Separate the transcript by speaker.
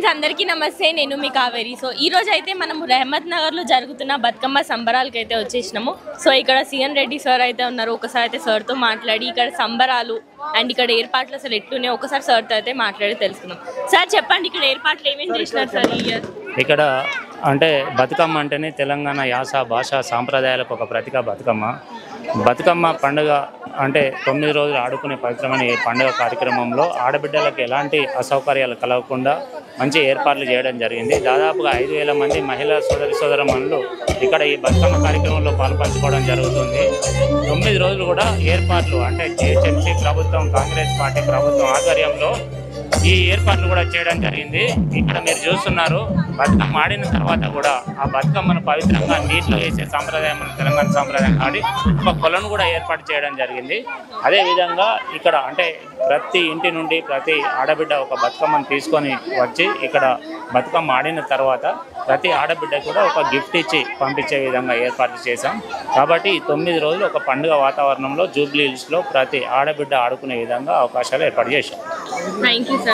Speaker 1: Friends అందరికీ నమస్తే. నేను మీ కావేరి. సో ఈ రోజు అయితే మనం రెహమత్ నగర్లో జరుగుతున్న బతుకమ్మ సంబరాలకి అయితే వచ్చేసినాము. సో ఇక్కడ సిఎన్ రెడ్డి సార్ అయితే ఉన్నారు. ఒకసారి అయితే సార్తో మాట్లాడి ఇక్కడ సంబరాలు అండ్ ఇక్కడ ఏర్పాట్లు అసలు ఎట్లున్నాయి ఒకసారి సార్తో అయితే మాట్లాడి తెలుసుకుందాం. సార్ చెప్పండి, ఇక్కడ ఏర్పాట్లు ఏమేమి చేసినారు సార్ ఈ ఇయర్?
Speaker 2: ఇక్కడ అంటే బతుకమ్మ అంటేనే తెలంగాణ యాస భాష సాంప్రదాయాలకు ఒక ప్రతీక బతుకమ్మ పండుగ అంటే 9 రోజులు ఆడుకునే పవిత్రమైన ఈ పండుగ కార్యక్రమంలో ఆడబిడ్డలకు ఎలాంటి అసౌకర్యాలు కలగకుండా మంచి ఏర్పాట్లు చేయడం జరిగింది. దాదాపుగా 5,000 మంది మహిళా సోదరమణులు ఇక్కడ ఈ బతుకమ్మ కార్యక్రమంలో పాల్పంచుకోవడం జరుగుతుంది. 9 రోజులు కూడా ఏర్పాట్లు అంటే జిహెచ్ఎంసీ ప్రభుత్వం, కాంగ్రెస్ పార్టీ ప్రభుత్వం ఆధ్వర్యంలో ఈ ఏర్పాట్లు కూడా చేయడం జరిగింది. ఇక్కడ మీరు చూస్తున్నారు, బతుకమ్మ ఆడిన తర్వాత కూడా ఆ బతుకమ్మను పవిత్రంగా నీటిలో వేసే సాంప్రదాయం తెలంగాణ సాంప్రదాయం ఆడి ఒక కొలను కూడా ఏర్పాటు చేయడం జరిగింది. అదేవిధంగా ఇక్కడ అంటే ప్రతి ఇంటి నుండి ప్రతి ఆడబిడ్డ ఒక బతుకమ్మను తీసుకొని వచ్చి ఇక్కడ బతుకమ్మ ఆడిన తర్వాత ప్రతి ఆడబిడ్డ కూడా ఒక గిఫ్ట్ ఇచ్చి పంపించే విధంగా ఏర్పాట్లు చేశాం. కాబట్టి ఈ 9 రోజులు ఒక పండుగ వాతావరణంలో జూబ్లీ హిల్స్లో ప్రతి ఆడబిడ్డ ఆడుకునే విధంగా అవకాశాలు ఏర్పాటు చేశాం.
Speaker 1: Thank you sir.